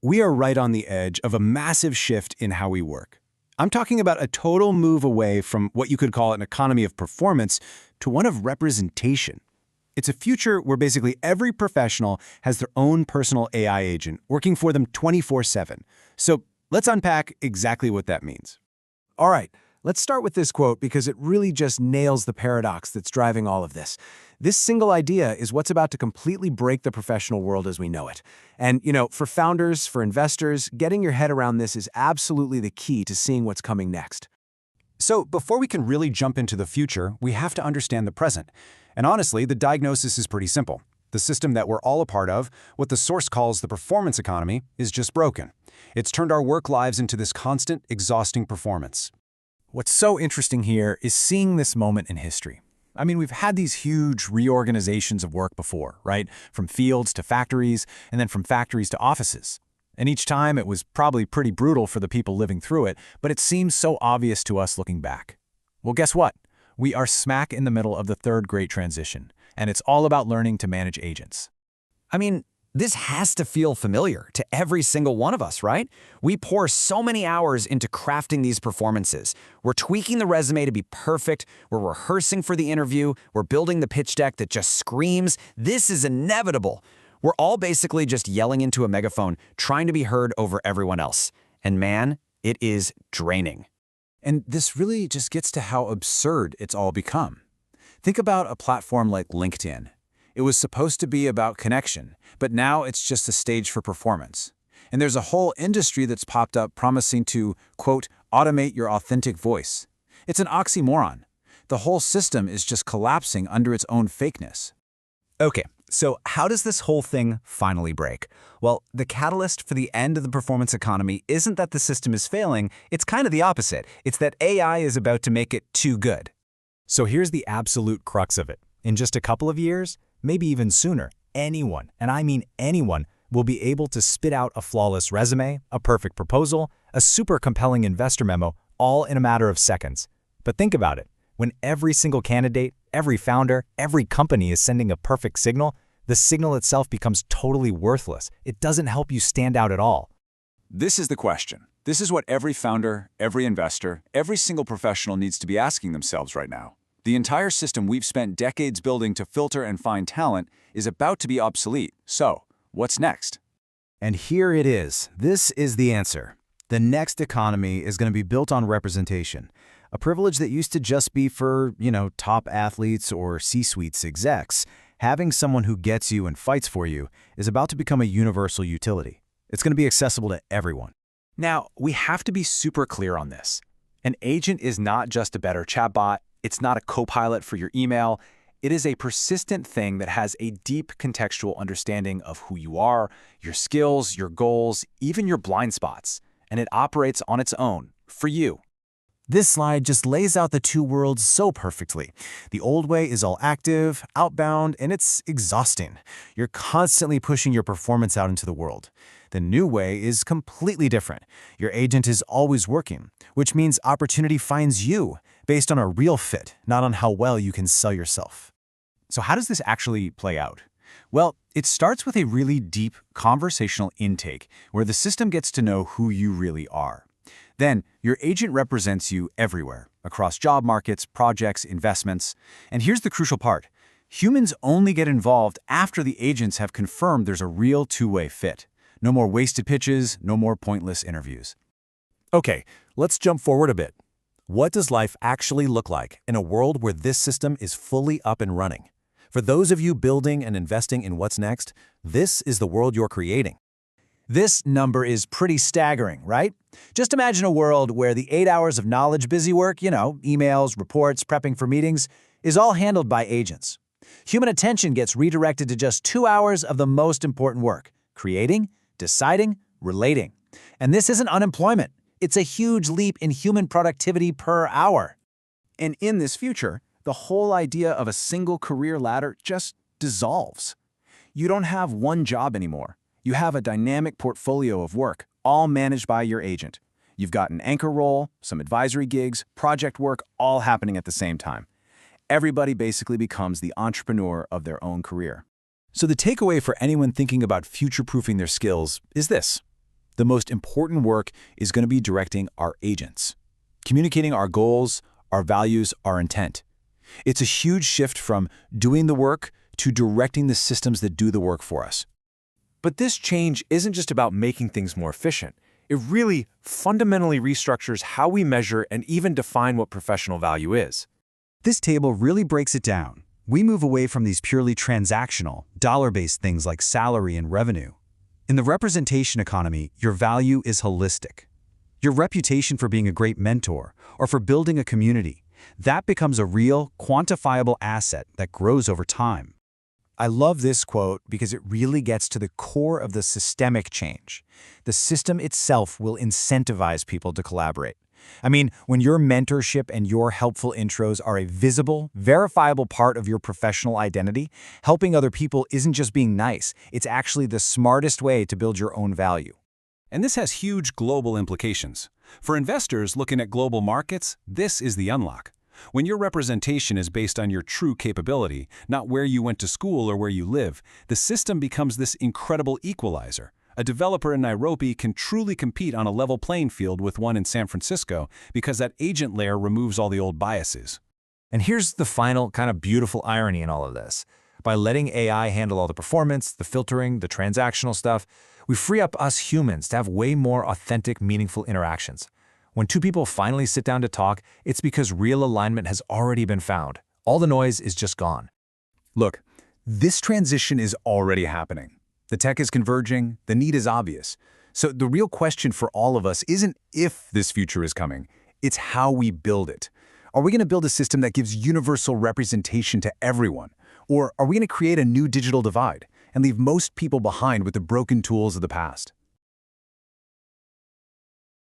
we are right on the edge of a massive shift in how we work. I'm talking about a total move away from what you could call an economy of performance to one of representation. It's a future where basically every professional has their own personal AI agent working for them 24/7. So let's unpack exactly what that means. All right, let's start with this quote because it really just nails the paradox that's driving all of this. This single idea is what's about to completely break the professional world as we know it. And, for founders, for investors, getting your head around this is absolutely the key to seeing what's coming next. So before we can really jump into the future, we have to understand the present. And honestly, the diagnosis is pretty simple. The system that we're all a part of, what the source calls the performance economy, is just broken. It's turned our work lives into this constant, exhausting performance. What's so interesting here is seeing this moment in history. I mean, we've had these huge reorganizations of work before, right? From fields to factories, and then from factories to offices. And each time it was probably pretty brutal for the people living through it, but it seems so obvious to us looking back. Well, guess what? We are smack in the middle of the third great transition, and it's all about learning to manage agents. I mean, this has to feel familiar to every single one of us, right? We pour so many hours into crafting these performances. We're tweaking the resume to be perfect. We're rehearsing for the interview. We're building the pitch deck that just screams, "This is inevitable." We're all basically just yelling into a megaphone, trying to be heard over everyone else. And man, it is draining. And this really just gets to how absurd it's all become. Think about a platform like LinkedIn. It was supposed to be about connection, but now it's just a stage for performance. And there's a whole industry that's popped up promising to, quote, automate your authentic voice. It's an oxymoron. The whole system is just collapsing under its own fakeness. Okay, so how does this whole thing finally break? Well, the catalyst for the end of the performance economy isn't that the system is failing, it's kind of the opposite. It's that AI is about to make it too good. So here's the absolute crux of it. In just a couple of years, maybe even sooner, anyone, and I mean anyone, will be able to spit out a flawless resume, a perfect proposal, a super compelling investor memo, all in a matter of seconds. But think about it. When every single candidate, every founder, every company is sending a perfect signal, the signal itself becomes totally worthless. It doesn't help you stand out at all. This is the question. This is what every founder, every investor, every single professional needs to be asking themselves right now. The entire system we've spent decades building to filter and find talent is about to be obsolete. So, what's next? And here it is. This is the answer. The next economy is going to be built on representation, a privilege that used to just be for, top athletes or C-suites execs. Having someone who gets you and fights for you is about to become a universal utility. It's going to be accessible to everyone. Now, we have to be super clear on this. An agent is not just a better chatbot. It's not a co-pilot for your email. It is a persistent thing that has a deep contextual understanding of who you are, your skills, your goals, even your blind spots. And it operates on its own, for you. This slide just lays out the two worlds so perfectly. The old way is all active, outbound, and it's exhausting. You're constantly pushing your performance out into the world. The new way is completely different. Your agent is always working, which means opportunity finds you based on a real fit, not on how well you can sell yourself. So how does this actually play out? Well, it starts with a really deep conversational intake where the system gets to know who you really are. Then, your agent represents you everywhere, across job markets, projects, investments. And here's the crucial part. Humans only get involved after the agents have confirmed there's a real two-way fit. No more wasted pitches, no more pointless interviews. Okay, let's jump forward a bit. What does life actually look like in a world where this system is fully up and running? For those of you building and investing in what's next, this is the world you're creating. This number is pretty staggering, right? Just imagine a world where the 8 hours of knowledge busy work, emails, reports, prepping for meetings, is all handled by agents. Human attention gets redirected to just 2 hours of the most important work: creating, deciding, relating. And this isn't unemployment. It's a huge leap in human productivity per hour. And in this future, the whole idea of a single career ladder just dissolves. You don't have one job anymore. You have a dynamic portfolio of work, all managed by your agent. You've got an anchor role, some advisory gigs, project work, all happening at the same time. Everybody basically becomes the entrepreneur of their own career. So the takeaway for anyone thinking about future-proofing their skills is this. The most important work is going to be directing our agents, communicating our goals, our values, our intent. It's a huge shift from doing the work to directing the systems that do the work for us. But this change isn't just about making things more efficient. It really fundamentally restructures how we measure and even define what professional value is. This table really breaks it down. We move away from these purely transactional, dollar-based things like salary and revenue. In the representation economy, your value is holistic. Your reputation for being a great mentor or for building a community, that becomes a real, quantifiable asset that grows over time. I love this quote because it really gets to the core of the systemic change. The system itself will incentivize people to collaborate. I mean, when your mentorship and your helpful intros are a visible, verifiable part of your professional identity, helping other people isn't just being nice, it's actually the smartest way to build your own value. And this has huge global implications. For investors looking at global markets, this is the unlock. When your representation is based on your true capability, not where you went to school or where you live, the system becomes this incredible equalizer. A developer in Nairobi can truly compete on a level playing field with one in San Francisco because that agent layer removes all the old biases. And here's the final kind of beautiful irony in all of this. By letting AI handle all the performance, the filtering, the transactional stuff, we free up us humans to have way more authentic, meaningful interactions. When two people finally sit down to talk, it's because real alignment has already been found. All the noise is just gone. Look, this transition is already happening. The tech is converging, the need is obvious. So the real question for all of us isn't if this future is coming, it's how we build it. Are we going to build a system that gives universal representation to everyone? Or are we going to create a new digital divide and leave most people behind with the broken tools of the past?